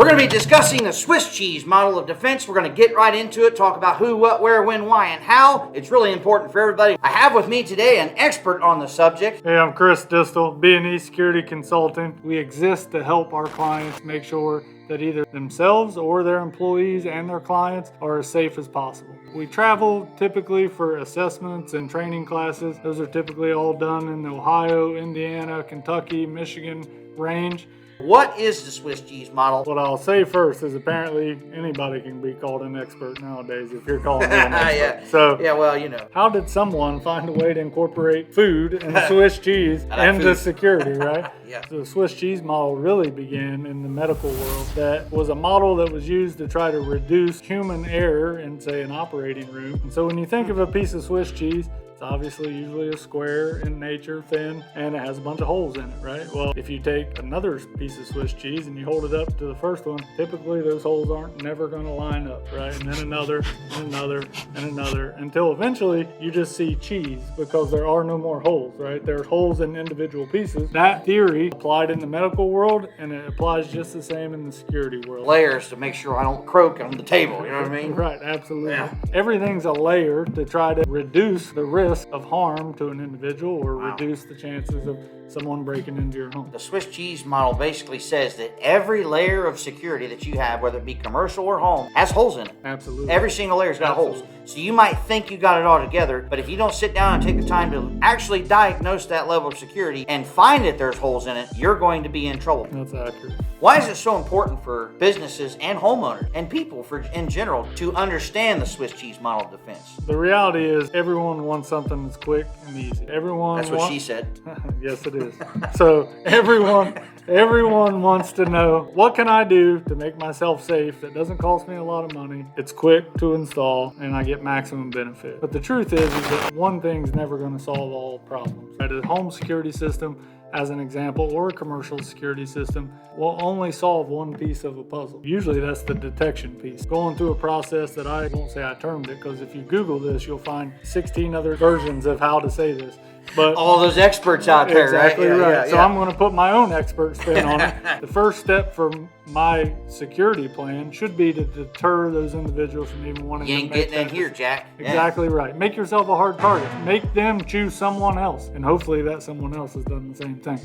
We're going to be discussing the Swiss cheese model of defense. We're going to get right into it, talk about who, what, where, when, why, and how. It's really important for everybody. I have with me today an expert on the subject. Hey, I'm Chris Distel, B&E Security Consultant. We exist to help our clients make sure that either themselves or their employees and their clients are as safe as possible. We travel typically for assessments and training classes. Those are typically all done in the Ohio, Indiana, Kentucky, Michigan range. What is the Swiss cheese model? What I'll say first is apparently anybody can be called an expert nowadays if you're calling me an expert. Yeah. How did someone find a way to incorporate food and Swiss cheese into security, right? Yeah. So the Swiss cheese model really began in the medical world. That was a model that was used to try to reduce human error in, say, an operating room. And so when you think of a piece of Swiss cheese, it's obviously usually a square in nature, thin, and it has a bunch of holes in it, right? Well, if you take another piece of Swiss cheese and you hold it up to the first one, typically those holes aren't never going to line up, right? And then another, and another, and another, until eventually you just see cheese because there are no more holes, right? There's holes in individual pieces. That theory applied in the medical world, and it applies just the same in the security world. Layers to make sure I don't croak on the table, you know what I mean? Right, absolutely. Yeah. Everything's a layer to try to reduce the risk of harm to an individual or reduce the chances of someone breaking into your home. The Swiss cheese model basically says that every layer of security that you have, whether it be commercial or home, has holes in it. Absolutely. Every single layer's got holes. So you might think you got it all together, but if you don't sit down and take the time to actually diagnose that level of security and find that there's holes in it, you're going to be in trouble. That's accurate. Why is it so important for businesses and homeowners and people in general to understand the Swiss cheese model of defense? The reality is everyone wants something that's quick and easy. That's what she said. Yes, it is. So everyone wants to know, what can I do to make myself safe that doesn't cost me a lot of money, it's quick to install, and I get maximum benefit. But the truth is that one thing's never going to solve all problems. Right? A home security system, as an example, or a commercial security system will only solve one piece of a puzzle. Usually that's the detection piece. Going through a process that I won't say I termed it, because if you Google this, you'll find 16 other versions of how to say this. But all those experts out there, exactly right? Yeah, so I'm going to put my own expert spin on it. The first step for my security plan should be to deter those individuals from even wanting to make that. You ain't getting in here, Jack. Exactly right. Make yourself a hard target. Make them choose someone else, and hopefully that someone else has done the same thing.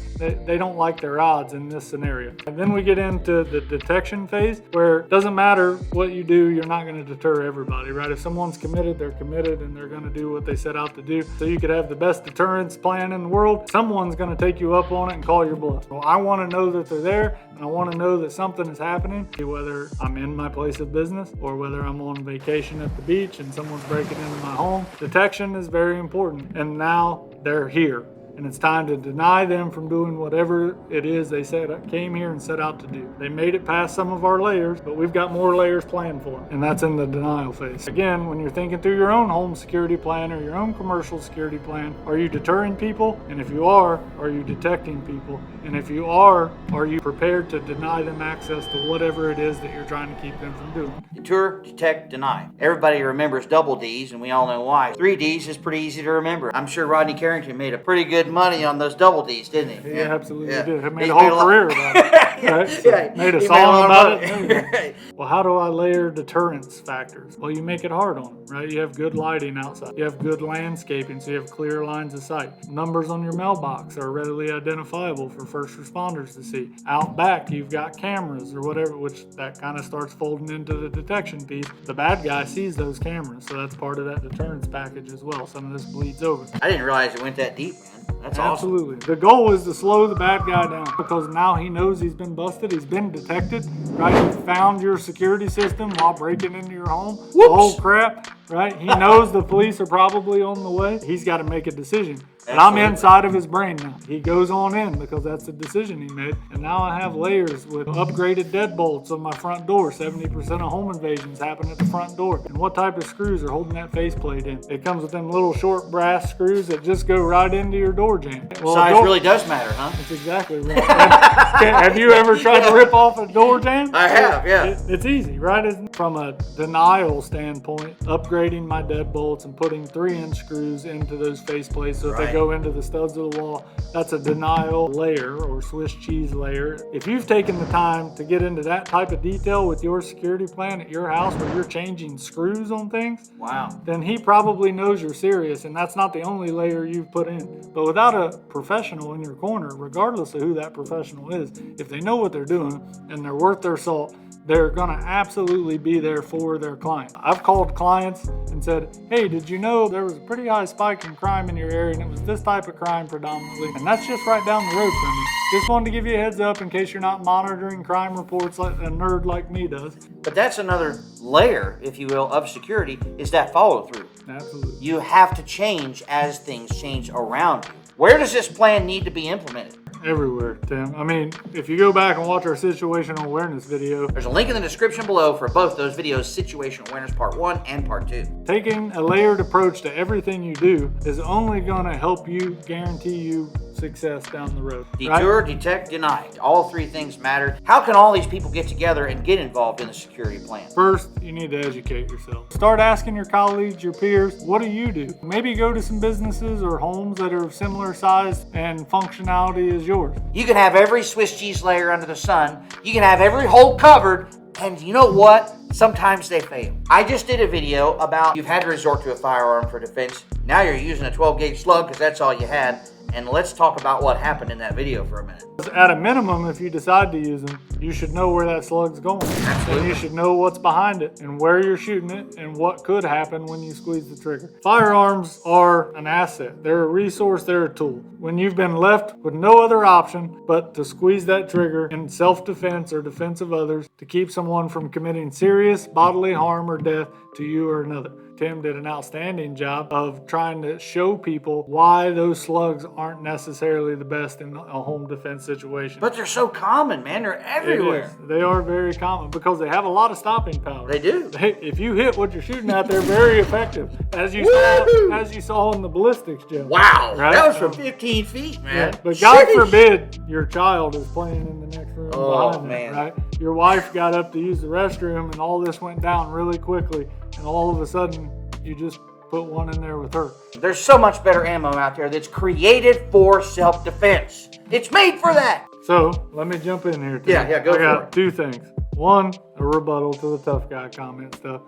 They don't like their odds in this scenario. And then we get into the detection phase, where it doesn't matter what you do, you're not going to deter everybody, right? If someone's committed, they're committed, and they're going to do what they set out to do. So you could have the best deterrence plan in the world. Someone's going to take you up on it and call your bluff. Well, I want to know that they're there, and I want to know that something is happening, whether I'm in my place of business or whether I'm on vacation at the beach and someone's breaking into my home. Detection is very important, and now they're here. And it's time to deny them from doing whatever it is they came here and set out to do. They made it past some of our layers, but we've got more layers planned for them, and that's in the denial phase. Again, when you're thinking through your own home security plan or your own commercial security plan, are you deterring people? And if you are you detecting people? And if you are you prepared to deny them access to whatever it is that you're trying to keep them from doing? Deter, detect, deny. Everybody remembers double D's, and we all know why. 3 D's is pretty easy to remember. I'm sure Rodney Carrington made a pretty good money on those double D's, didn't he? He absolutely did. He made He a whole made a career about it. Right? So made a song about it. Well, how do I layer deterrence factors? Well, you make it hard on them, right? You have good lighting outside. You have good landscaping, so you have clear lines of sight. Numbers on your mailbox are readily identifiable for first responders to see. Out back, you've got cameras or whatever, which that kind of starts folding into the detection piece. The bad guy sees those cameras, so that's part of that deterrence package as well. Some of this bleeds over. I didn't realize it went that deep, man. That's Absolutely. Awesome. The goal is to slow the bad guy down, because now he knows he's been busted, he's been detected, right? He's found your security system while breaking into your home. Whoops. The whole crap, right? He knows the police are probably on the way. He's got to make a decision. And I'm inside of his brain now. He goes on in because that's the decision he made. And now I have layers with upgraded deadbolts on my front door. 70% of home invasions happen at the front door. And what type of screws are holding that faceplate in? It comes with them little short brass screws that just go right into your door jamb. Well, size really does matter, huh? That's exactly right. Have you ever tried to rip off a door jamb? I have, yeah. It's easy, right? From a denial standpoint, upgrading my deadbolts and putting 3-inch screws into those faceplates so that they go into the studs of the wall. That's a denial layer or Swiss cheese layer. If you've taken the time to get into that type of detail with your security plan at your house where you're changing screws on things, wow, then he probably knows you're serious, and that's not the only layer you've put in. But without a professional in your corner, regardless of who that professional is, if they know what they're doing and they're worth their salt, they're going to absolutely be there for their client. I've called clients and said, hey, did you know there was a pretty high spike in crime in your area, and it was this type of crime predominantly, and that's just right down the road from you. Just wanted to give you a heads up in case you're not monitoring crime reports like a nerd like me does. But that's another layer, if you will, of security, is that follow through. Absolutely. You have to change as things change around you. Where does this plan need to be implemented? Everywhere, Tim. I mean, if you go back and watch our situational awareness video, There's a link in the description below for both those videos, Situational Awareness Part 1 and Part 2. taking a layered approach to everything you do is only going to help you, guarantee you success down the road. Deter, detect, deny. All three things matter. How can all these people get together and get involved in the security plan? First, you need to educate yourself. Start asking your colleagues, your peers, what do you do? Maybe go to some businesses or homes that are of similar size and functionality as yours. You can have every Swiss cheese layer under the sun. You can have every hole covered. And you know what? Sometimes they fail. I just did a video about you've had to resort to a firearm for defense. Now you're using a 12 gauge slug because that's all you had. And let's talk about what happened in that video for a minute. At a minimum, if you decide to use them, you should know where that slug's going. Absolutely. And you should know what's behind it and where you're shooting it and what could happen when you squeeze the trigger. Firearms are an asset. They're a resource, they're a tool. When you've been left with no other option but to squeeze that trigger in self-defense or defense of others to keep someone from committing serious bodily harm or death to you or another. Tim did an outstanding job of trying to show people why those slugs aren't necessarily the best in a home defense situation. But they're so common, man. They're everywhere. It is. They are very common because they have a lot of stopping power. They do. If you hit what you're shooting at, they're very effective. As you saw in the ballistics, Jim. Wow. Right? That was from 15 feet, man. Yeah, but God forbid your child is playing in the next room behind man. them, right? Your wife got up to use the restroom and all this went down really quickly, and all of a sudden you just put one in there with her. There's so much better ammo out there that's created for self-defense. It's made for that. So let me jump in here, Tim. Yeah, go for I got it. two things. One, a rebuttal to the tough guy comment stuff.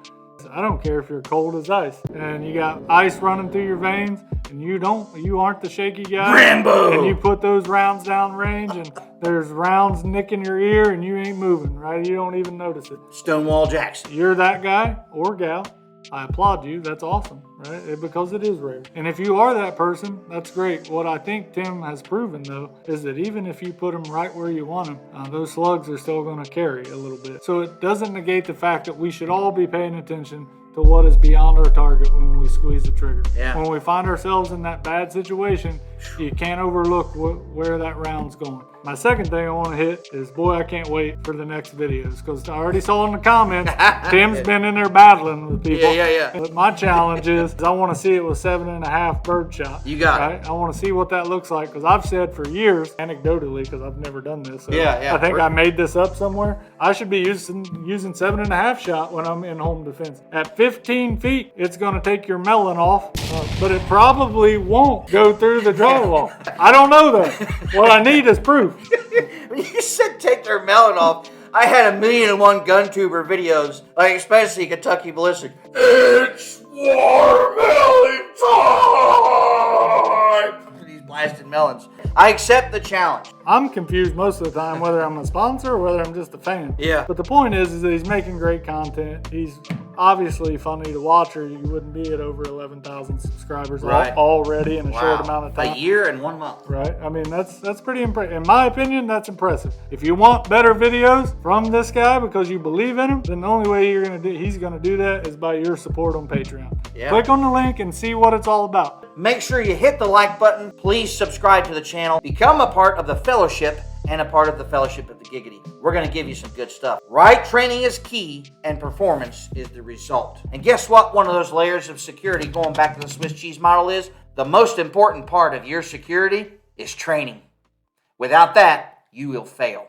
I don't care if you're cold as ice and you got ice running through your veins and you aren't the shaky guy. Rambo! And you put those rounds down range and there's rounds nicking your ear and you ain't moving, right? You don't even notice it. Stonewall Jackson. You're that guy or gal. I applaud you. That's awesome, right? Because it is rare. And if you are that person, that's great. What I think Tim has proven, though, is that even if you put them right where you want them, those slugs are still going to carry a little bit. So it doesn't negate the fact that we should all be paying attention to what is beyond our target when we squeeze the trigger. Yeah. When we find ourselves in that bad situation, you can't overlook where that round's going. My second thing I want to hit is, boy, I can't wait for the next videos because I already saw in the comments, Tim's been in there battling with people. Yeah. But my challenge is I want to see it with 7.5 birdshot. You got right? I want to see what that looks like because I've said for years, anecdotally, because I've never done this. So Yeah. I think I made this up somewhere. I should be using 7.5 shot when I'm in home defense. At 15 feet, it's going to take your melon off, but it probably won't go through the drywall. I don't know that. What I need is proof. When you said take their melon off, I had 1,000,001 gun tuber videos, like especially Kentucky Ballistic. It's watermelon time! These blasted melons. I accept the challenge. I'm confused most of the time whether I'm a sponsor or whether I'm just a fan. Yeah. But the point is that he's making great content. He's obviously funny to watch or you wouldn't be at over 11,000 subscribers Right. already in a short amount of time. A year and 1 month. Right? I mean, that's pretty impressive. In my opinion, that's impressive. If you want better videos from this guy because you believe in him, then the only way he's going to do that is by your support on Patreon. Yeah. Click on the link and see what it's all about. Make sure you hit the like button. Please subscribe to the channel. Become a part of the fellowship and a part of the fellowship of the Giggity. We're going to give you some good stuff. Right training is key and performance is the result. And guess what? One of those layers of security, going back to the Swiss cheese model, is the most important part of your security is training. Without that, you will fail.